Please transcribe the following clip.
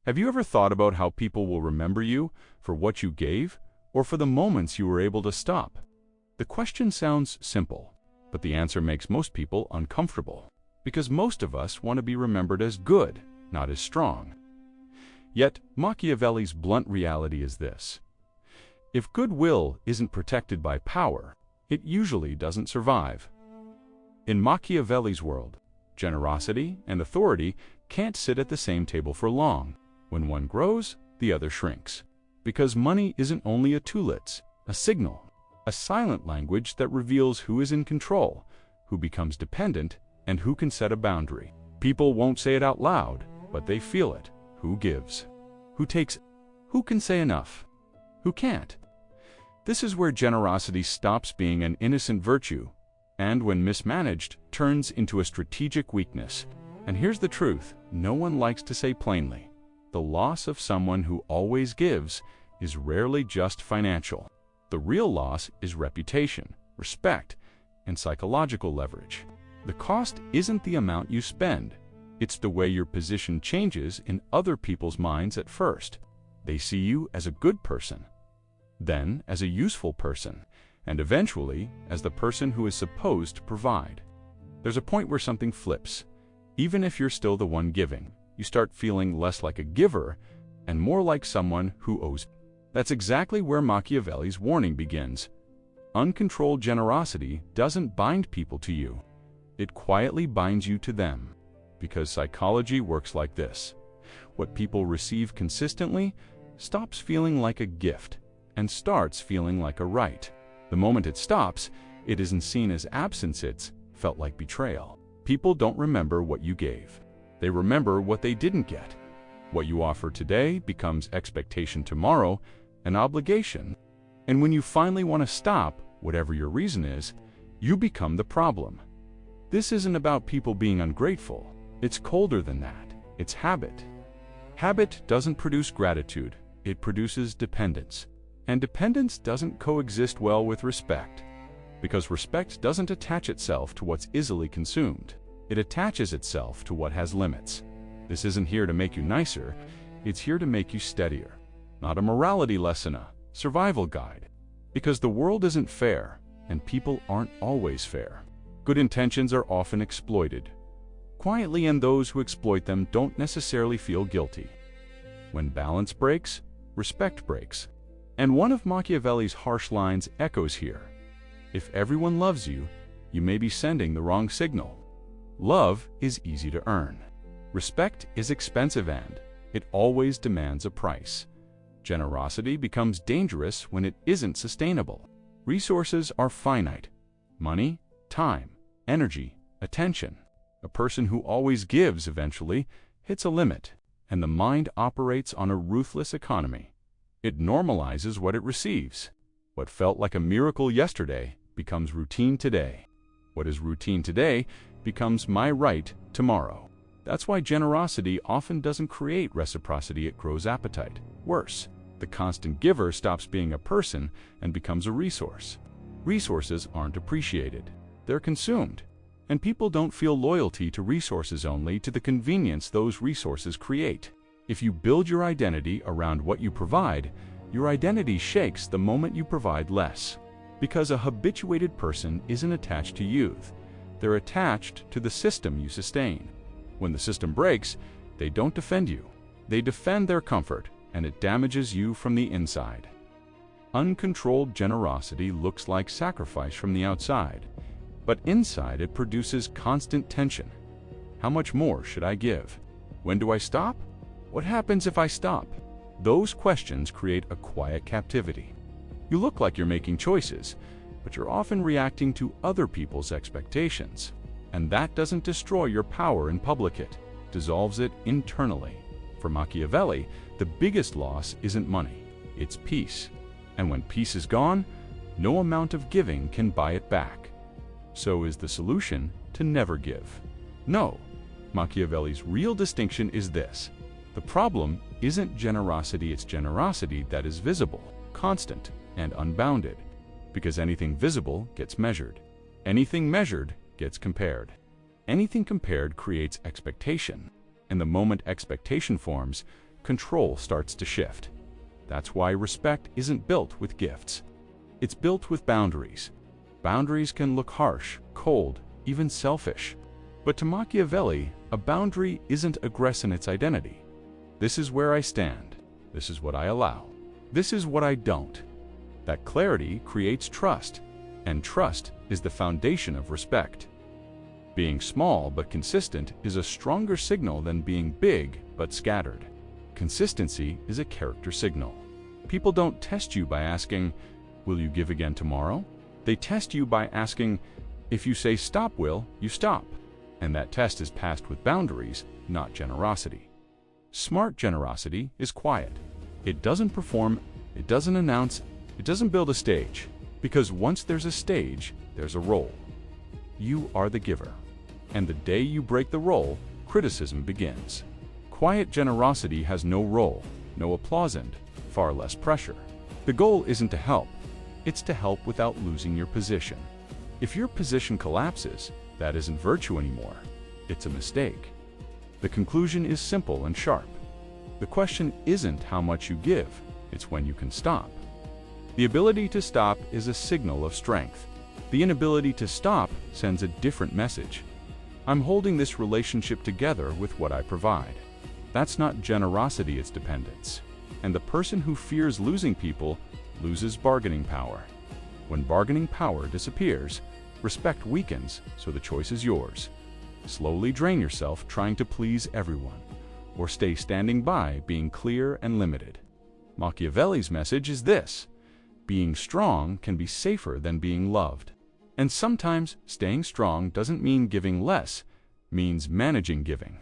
Have you ever thought about how people will remember you for what you gave or for the moments you were able to stop? The question sounds simple, but the answer makes most people uncomfortable because most of us want to be remembered as good, not as strong. Yet, Machiavelli's blunt reality is this: if goodwill isn't protected by power, it usually doesn't survive. In Machiavelli's world, generosity and authority can't sit at the same table for long. When one grows, the other shrinks. Because money isn't only a tool, it's a signal, a silent language that reveals who is in control, who becomes dependent, and who can set a boundary. People won't say it out loud, but they feel it. Who gives? Who takes? Who can say enough? Who can't? This is where generosity stops being an innocent virtue, and when mismanaged, turns into a strategic weakness. And here's the truth no one likes to say plainly: the loss of someone who always gives is rarely just financial. The real loss is reputation, respect, and psychological leverage. The cost isn't the amount you spend, it's the way your position changes in other people's minds at first. They see you as a good person, then as a useful person, and eventually as the person who is supposed to provide. There's a point where something flips. Even if you're still the one giving, you start feeling less like a giver and more like someone who owes. That's exactly where Machiavelli's warning begins. Uncontrolled generosity doesn't bind people to you. It quietly binds you to them. Because psychology works like this: what people receive consistently stops feeling like a gift and starts feeling like a right. The moment it stops, it isn't seen as absence, it's felt like betrayal. People don't remember what you gave. They remember what they didn't get. What you offer today becomes expectation tomorrow, an obligation. And when you finally want to stop, whatever your reason is, you become the problem. This isn't about people being ungrateful. It's colder than that. It's habit. Habit doesn't produce gratitude. It produces dependence. And dependence doesn't coexist well with respect, because respect doesn't attach itself to what's easily consumed. It attaches itself to what has limits. This isn't here to make you nicer, it's here to make you steadier. Not a morality lesson, a survival guide. Because the world isn't fair, and people aren't always fair. Good intentions are often exploited quietly, and those who exploit them don't necessarily feel guilty. When balance breaks, respect breaks. And one of Machiavelli's harsh lines echoes here: if everyone loves you, you may be sending the wrong signal. Love is easy to earn. Respect is expensive, and it always demands a price. Generosity becomes dangerous when it isn't sustainable. Resources are finite: money, time, energy, attention. A person who always gives eventually hits a limit, and the mind operates on a ruthless economy. It normalizes what it receives. What felt like a miracle yesterday becomes routine today. What is routine today becomes my right tomorrow. That's why generosity often doesn't create reciprocity, it grows appetite. Worse, the constant giver stops being a person and becomes a resource. Resources aren't appreciated. They're consumed. And people don't feel loyalty to resources, only to the convenience those resources create. If you build your identity around what you provide, your identity shakes the moment you provide less. Because a habituated person isn't attached to youth. They're attached to the system you sustain. When the system breaks, they don't defend you. They defend their comfort, and it damages you from the inside. Uncontrolled generosity looks like sacrifice from the outside, but inside it produces constant tension. How much more should I give? When do I stop? What happens if I stop? Those questions create a quiet captivity. You look like you're making choices, but you're often reacting to other people's expectations. And that doesn't destroy your power in public, it dissolves it internally. For Machiavelli, the biggest loss isn't money, it's peace. And when peace is gone, no amount of giving can buy it back. So is the solution to never give? No. Machiavelli's real distinction is this: the problem isn't generosity, it's generosity that is visible, constant, and unbounded. Because anything visible gets measured. Anything measured gets compared. Anything compared creates expectation. And the moment expectation forms, control starts to shift. That's why respect isn't built with gifts. It's built with boundaries. Boundaries can look harsh, cold, even selfish. But to Machiavelli, a boundary isn't aggressive in its identity. This is where I stand. This is what I allow. This is what I don't. That clarity creates trust, and trust is the foundation of respect. Being small but consistent is a stronger signal than being big but scattered. Consistency is a character signal. People don't test you by asking, "Will you give again tomorrow?" They test you by asking, "If you say stop, will you stop?" And that test is passed with boundaries, not generosity. Smart generosity is quiet. It doesn't perform, it doesn't announce, it doesn't build a stage. Because once there's a stage, there's a role. You are the giver. And the day you break the role, criticism begins. Quiet generosity has no role, no applause, and far less pressure. The goal isn't to help, it's to help without losing your position. If your position collapses, that isn't virtue anymore, it's a mistake. The conclusion is simple and sharp. The question isn't how much you give, it's when you can stop. The ability to stop is a signal of strength. The inability to stop sends a different message. I'm holding this relationship together with what I provide. That's not generosity, it's dependence. And the person who fears losing people loses bargaining power. When bargaining power disappears, respect weakens, so the choice is yours. Slowly drain yourself trying to please everyone, or stay standing by being clear and limited. Machiavelli's message is this: being strong can be safer than being loved. And sometimes staying strong doesn't mean giving less, means managing giving.